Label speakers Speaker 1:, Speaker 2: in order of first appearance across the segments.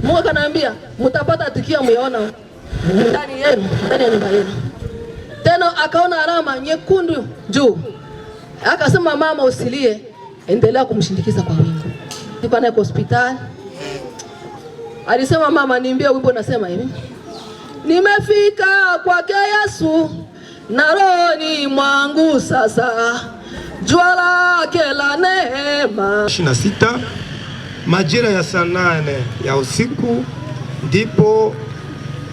Speaker 1: Mungu akaniambia mtapata tukia muiona ndani yenu, ndani ya nyumba yenu. Tena akaona alama nyekundu juu. Akasema mama usilie, endelea kumshindikiza kwa wingu. Niko naye hospitali. Alisema mama niimbie wimbo nasema hivi. Nimefika kwake Yesu na rohoni mwangu sasa jua lake la neema.
Speaker 2: 26 majira ya saa 8 ya usiku ndipo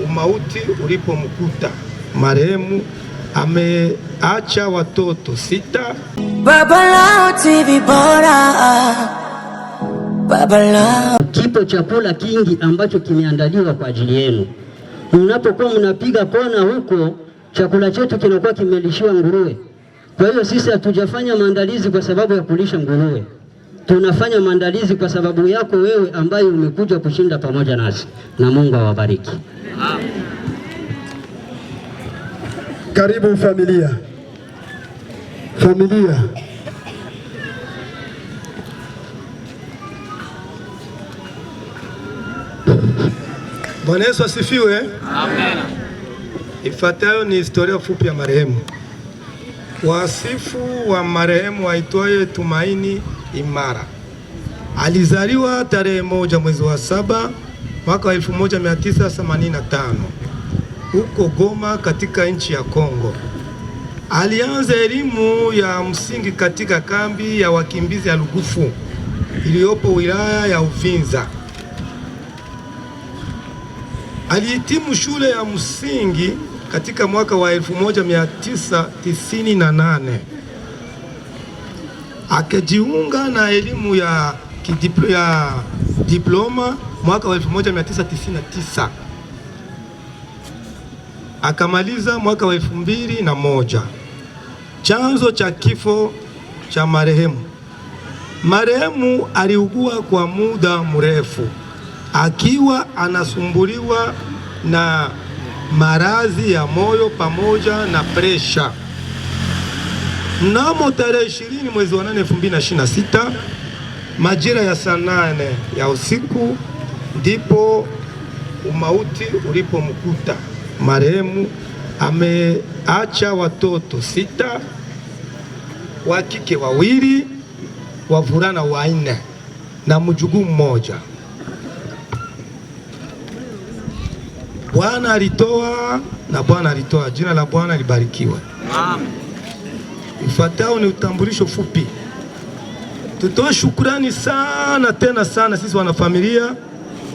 Speaker 2: umauti ulipomkuta marehemu. Ameacha watoto 6.
Speaker 3: Baba Lao TV bora, Baba Lao.
Speaker 4: Kipo chakula kingi ambacho kimeandaliwa kwa ajili yenu. Mnapokuwa mnapiga kona huko, chakula chetu kinakuwa kimelishiwa nguruwe. Kwa hiyo sisi hatujafanya maandalizi kwa sababu ya kulisha nguruwe. Tunafanya maandalizi kwa sababu yako wewe ambaye umekuja kushinda pamoja nasi. Na Mungu awabariki.
Speaker 5: Karibu familia. Familia.
Speaker 2: Bwana Yesu asifiwe. Amen. Ifuatayo ni historia fupi ya marehemu. Wasifu wa marehemu aitwaye Tumaini Imara. Alizaliwa tarehe 1 mwezi wa 7 mwaka wa 1985 huko Goma katika nchi ya Kongo. Alianza elimu ya msingi katika kambi ya wakimbizi ya Lugufu iliyopo wilaya ya Uvinza. Alihitimu shule ya msingi katika mwaka wa 1998. Akajiunga na elimu ya diploma mwaka wa 1999. Akamaliza mwaka wa 2001. Chanzo cha kifo cha marehemu. Marehemu aliugua kwa muda mrefu akiwa anasumbuliwa na maradhi ya moyo pamoja na presha. Mnamo tarehe 20 mwezi wa 8 2026 majira ya saa 8 ya usiku ndipo umauti ulipomkuta marehemu. Ameacha watoto 6, wa kike 2, wavulana 4 na mjukuu 1. Bwana alitoa na Bwana alitoa. Jina la Bwana libarikiwe. Amen. Ifuatao ni utambulisho fupi. Tutoa shukrani sana tena sana sisi wanafamilia,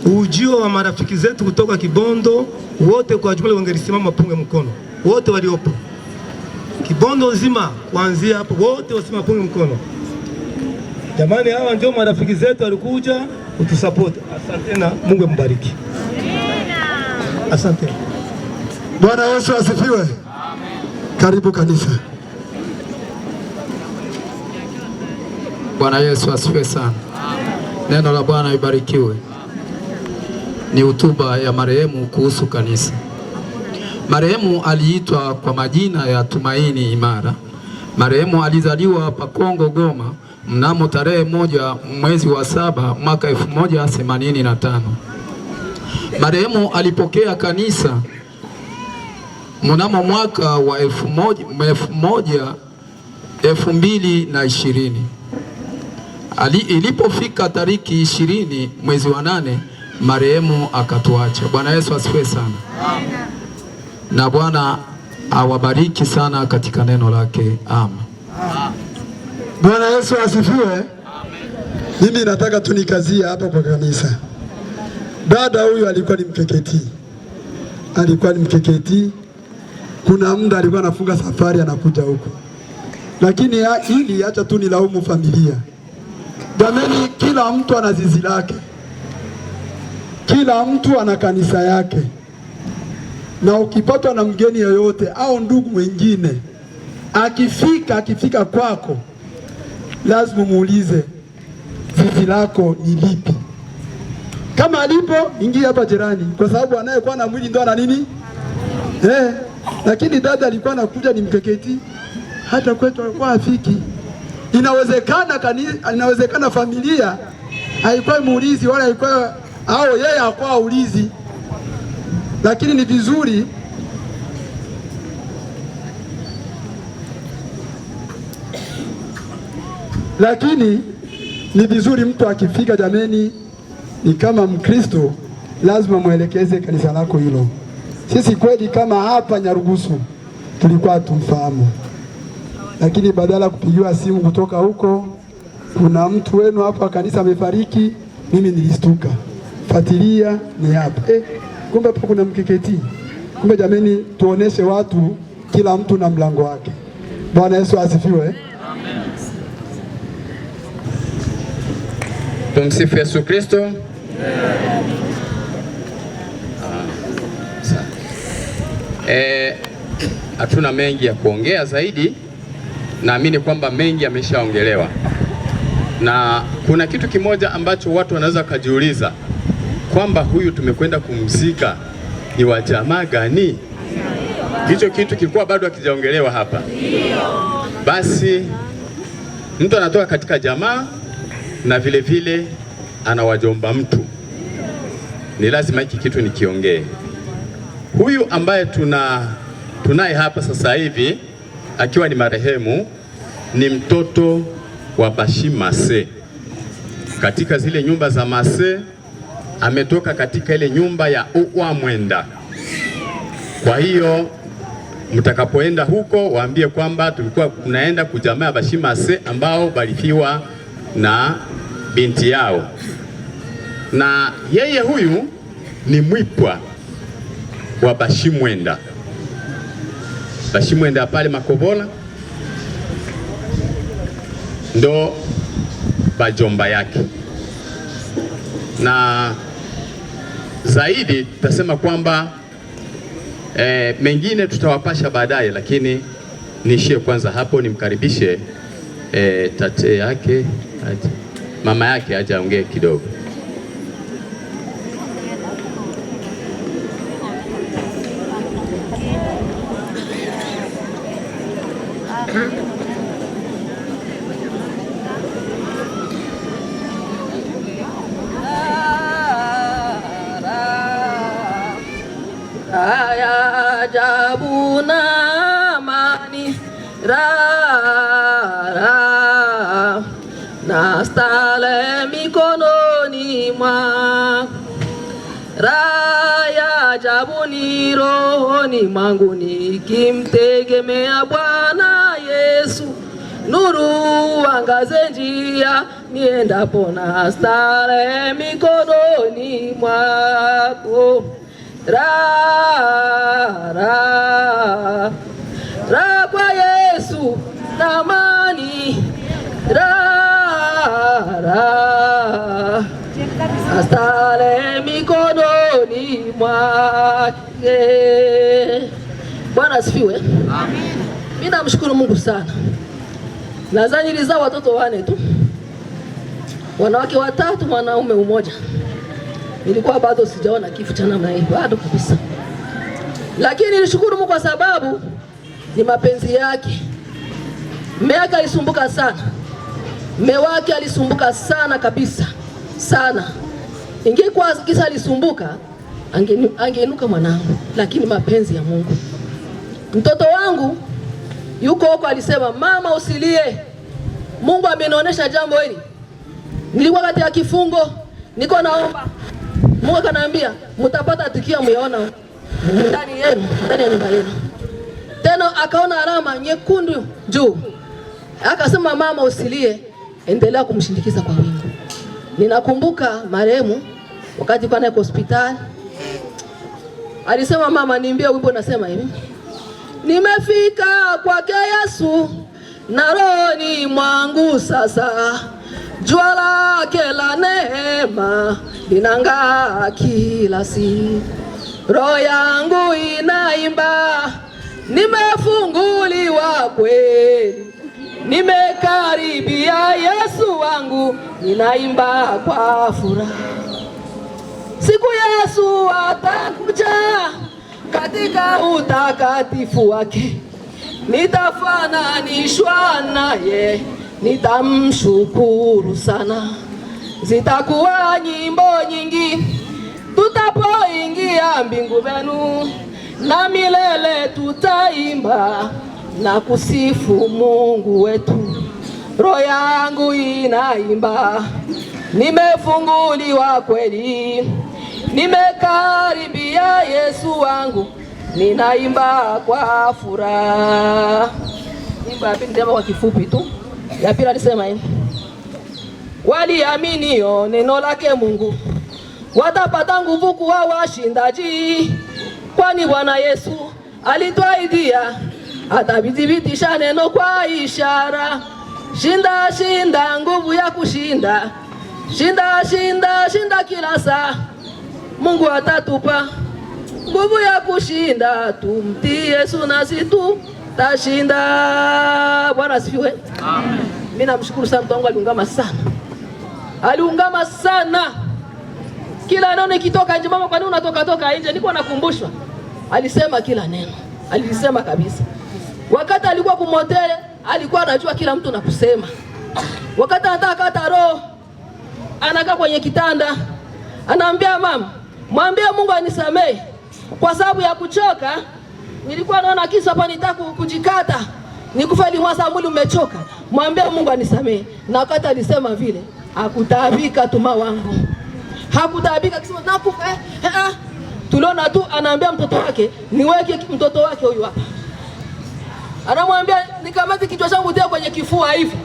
Speaker 2: ujio wa marafiki zetu kutoka Kibondo wote kwa jumla wangelisimama punge mkono. Wote waliopo Kibondo nzima kuanzia hapo wote wasimama punge mkono. Jamani, hawa ndio marafiki zetu walikuja kutusupport. Asante na Mungu mbariki. Asante.
Speaker 5: Bwana Yesu asifiwe. Amen. Karibu kanisa.
Speaker 6: Bwana Yesu asifiwe sana. Amen. Neno la Bwana libarikiwe. Ni hotuba ya marehemu kuhusu kanisa. Marehemu aliitwa kwa majina ya Tumaini Imara. Marehemu alizaliwa hapa Kongo Goma mnamo tarehe 1 mwezi wa 7 mwaka 1985. Marehemu alipokea kanisa mnamo mwaka wa 2020. Ilipofika tariki 20 mwezi wa 8 marehemu akatuacha. Bwana Yesu asifiwe sana. Amen. Na Bwana awabariki sana katika neno lake. Amen.
Speaker 5: Bwana Yesu asifiwe. Amen. Mimi nataka tunikazia hapa kwa kanisa. Dada huyu alikuwa ni mkeketi. Kuna muda alikuwa anafunga safari anakuja huko. Lakini hili acha tu nilaumu familia. Jamani, kila mtu ana zizi lake. Kila mtu ana kanisa yake. Na ukipatwa na mgeni yoyote au ndugu mwingine akifika kwako, lazima muulize zizi lako ni lipi. Kama alipo, ingia hapa jirani, kwa sababu anayekuwa na mwili ndo ana nini? Lakini dada alikuwa anakuja ni mkeketi, hata kwetu alikuwa afiki. Inawezekana familia haikuwa muulizi wala haikuwa au yeye hakuwa aulizi, lakini ni vizuri mtu akifika, jameni, ni kama Mkristo lazima mwelekeze kanisa lako hilo. Sisi kweli kama hapa Nyarugusu tulikuwa tumfahamu, lakini badala kupigiwa simu kutoka huko, kuna mtu wenu hapa kanisa amefariki, mimi nilistuka, fuatilia ni hapa. Kumbe hapo kuna mkeketi. Kumbe jameni, tuoneshe watu kila mtu na mlango wake. Bwana Yesu asifiwe.
Speaker 7: Tumsifu Yesu Kristo. Hatuna mengi ya kuongea zaidi. Naamini kwamba mengi yameshaongelewa, na kuna kitu kimoja ambacho watu wanaweza kujiuliza kwamba huyu tumekwenda kumzika ni wa jamaa gani? Hicho kitu kilikuwa bado hakijaongelewa hapa. Basi mtu anatoka katika jamaa na vile vile ana wajomba mtu. Ni lazima hiki kitu nikiongee. Huyu ambaye tunaye hapa sasa hivi akiwa ni marehemu ni mtoto wa Bashi Mase. Katika zile nyumba za Mase ametoka katika ile nyumba ya Uwa Mwenda. Kwa hiyo mtakapoenda huko waambie kwamba tulikuwa tunaenda kujamaa Bashi Mase ambao balifiwa na binti yao, na yeye huyu ni mwipwa wa Bashi Mwenda. Bashi Mwenda pale Makobola ndo bajomba yake, na zaidi tutasema kwamba mengine tutawapasha baadaye, lakini niishie kwanza hapo, nimkaribishe tate yake mama yake aje aongee kidogo.
Speaker 1: Ajabu na amani na stale mikononi mwako. Raha ajabu ni rohoni mwangu nikimtegemea Bwana Yesu. Nuru angaze njia niendapo na stale mikononi mwako. Raha kwa Yesu na amani, raha astale mikononi mwake. Bwana asifiwe. Amen. Mimi namshukuru Mungu sana. Nadhani nilizaa watoto 4 tu, wanawake 3, mwanaume 1. Nilikuwa bado sijaona kifo cha namna hii, bado kabisa. Lakini nilishukuru Mungu kwa sababu ni mapenzi yake. Mume wake alisumbuka sana. Mume wake alisumbuka sana kabisa. Sana. Ingekuwa kisa alisumbuka, angeinuka mwanangu, lakini mapenzi ya Mungu. Mtoto wangu yuko huko alisema, "Mama usilie. Mungu amenionyesha jambo hili. Nilikuwa kati ya kifungo, niko naomba. Mungu akaniambia, mtapata tukio mmeona ndani yenu, ndani ya nyumba yenu." Tena akaona alama nyekundu juu. Akasema, "Mama usilie, endelea kumshindikiza kwa wingu." Ninakumbuka marehemu wakati pana kwa hospitali alisema, "Mama niimbie wimbo nasema hivi. Nimefika kwake Yesu na rohoni mwangu sasa. Jua lake la neema linang'aa kila siku. Roho yangu inaimba, nimefunguliwa kweli. Nimekaribia Yesu wangu, ninaimba kwa furaha. Siku Yesu atakuja katika utakatifu wake. Nitafananishwa naye, nitamshukuru sana. Zitakuwa nyimbo nyingi vya mbingu vyenu, na milele tutaimba na kusifu Mungu wetu. Roho yangu inaimba, nimefunguliwa kweli, nimekaribia Yesu wangu, ninaimba kwa furaha. Imba ya pili ndema kwa kifupi tu. Ya pili alisema hivi: waliaminio neno lake Mungu watapata nguvu kuwa washindaji, kwani Bwana Yesu alituahidia atabithibitisha neno kwa ishara. Shinda shinda, nguvu ya kushinda. Shinda shinda shinda kila saa. Mungu atatupa nguvu ya kushinda, tumtii Yesu nasi tutashinda. Bwana asifiwe. Amen. Mimi namshukuru sana, mtu wangu aliungama sana. Aliungama sana. Kila neno nikitoka nje, mama kwa nini unatoka nje? Niko nakumbushwa. Alisema kila neno. Alisema kabisa. Wakati alikuwa kumotele, alikuwa anajua kila mtu na kusema. Wakati anataka kata roho, anakaa kwenye kitanda, anaambia mama, mwambie Mungu anisamehe kwa sababu ya kuchoka. Nilikuwa naona kisu hapa nitaka kujikata. Nikufa limwasa, mwili umechoka. Mwambie Mungu anisamehe. Na wakati alisema vile, hakutaabika tuma wangu. Hakutaabika kisema nakufa. Tuliona tu anaambia mtoto wake, niweke mtoto wake huyu hapa. Anamwambia nikamati kichwa changu tia kwenye kifua hivi.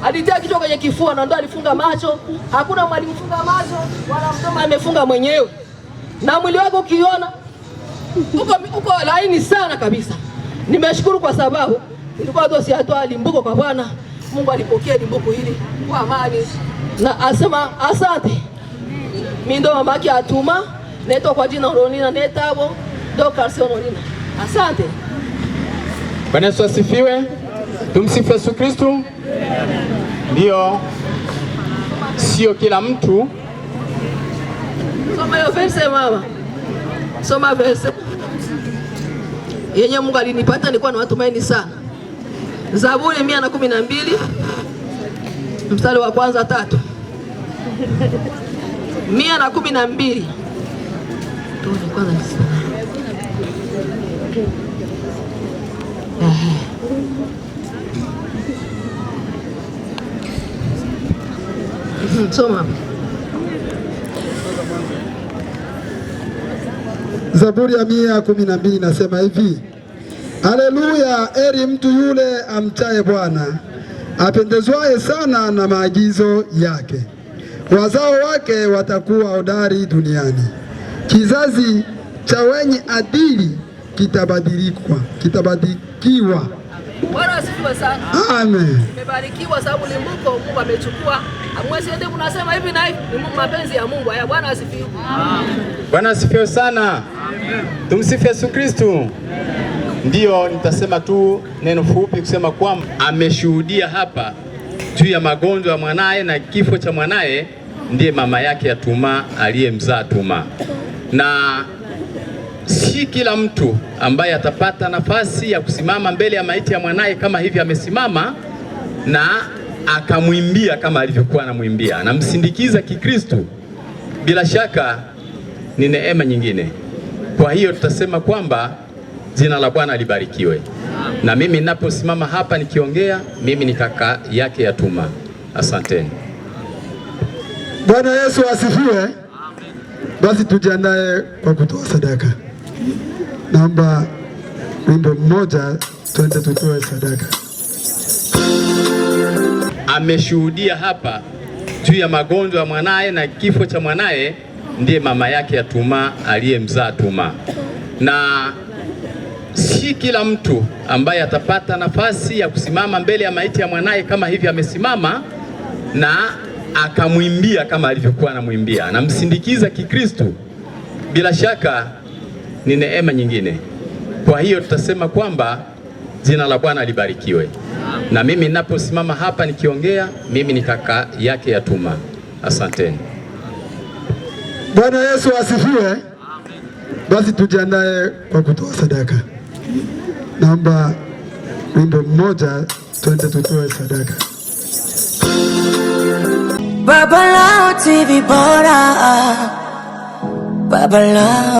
Speaker 1: Alitia kichwa kwenye kifua na ndo alifunga macho. Hakuna mwalimu funga macho wala mdomo, amefunga mwenyewe. Na mwili wake ukiona uko laini sana kabisa. Nimeshukuru kwa sababu ilikuwa dosi atoa limbuko kwa Bwana. Mungu alipokea limbuko hili kwa amani. Na asema asante. Mimi ndo mama yake atuma, naitwa kwa jina Ronina Netabo, Dr. Ronina. Asante.
Speaker 7: Bwana Yesu asifiwe. Tumsifu Yesu Kristo. Ndio. Sio kila mtu.
Speaker 1: Soma hiyo verse mama. Soma verse. Yenye Mungu alinipata nilikuwa na matumaini sana. Zaburi 112 mstari wa kwanza 3. 112. Tuone kwanza nisema. Soma.
Speaker 5: Zaburi ya 112 inasema hivi: Haleluya, eri mtu yule amchaye Bwana, apendezwaye sana na maagizo yake. Wazao wake watakuwa hodari duniani. Kizazi cha wenye adili kitabarikiwa.
Speaker 1: Bwana asifiwe sana.
Speaker 5: Amen.
Speaker 1: Nimebarikiwa sababu limbuko Mungu amechukua. Amwezi ende kunasema hivi na hivi, ni Mungu, mapenzi ya Mungu. Haya, Bwana asifiwe.
Speaker 7: Amen. Bwana asifiwe sana. Amen. Tumsifu Yesu Kristo. Ndio nitasema tu neno fupi kusema kwamba ameshuhudia hapa juu ya magonjwa ya mwanae na kifo cha mwanae, ndiye mama yake ya Tuma aliyemzaa Tuma. Na si kila mtu ambaye atapata nafasi ya kusimama mbele ya maiti ya mwanae kama hivi amesimama na akamwimbia kama alivyokuwa anamwimbia, anamsindikiza Kikristo. Bila shaka ni neema nyingine. Kwa hiyo tutasema kwamba jina la Bwana libarikiwe. Na mimi ninaposimama hapa nikiongea, mimi ni kaka yake ya Tuma. Asanteni.
Speaker 5: Bwana Yesu asifiwe. Basi tujiandae kwa kutoa sadaka. Naomba wimbo mmoja twende tutoe sadaka.
Speaker 7: Ameshuhudia hapa juu ya magonjwa ya mwanae na kifo cha mwanae, ndiye mama yake ya Tuma aliyemzaa Tuma. Na si kila mtu ambaye atapata nafasi ya kusimama mbele ya maiti ya mwanae kama hivi amesimama na akamwimbia kama alivyokuwa anamwimbia, anamsindikiza Kikristo. Bila shaka ni neema nyingine. Kwa hiyo tutasema kwamba jina la Bwana libarikiwe. Na mimi ninaposimama hapa nikiongea, mimi ni kaka yake ya Tuma. Asanteni.
Speaker 5: Bwana Yesu asifiwe. Basi tujiandae kwa kutoa sadaka. Naomba wimbo mmoja twende tutoe sadaka.
Speaker 3: Baba Lao TV bora. Baba Lao.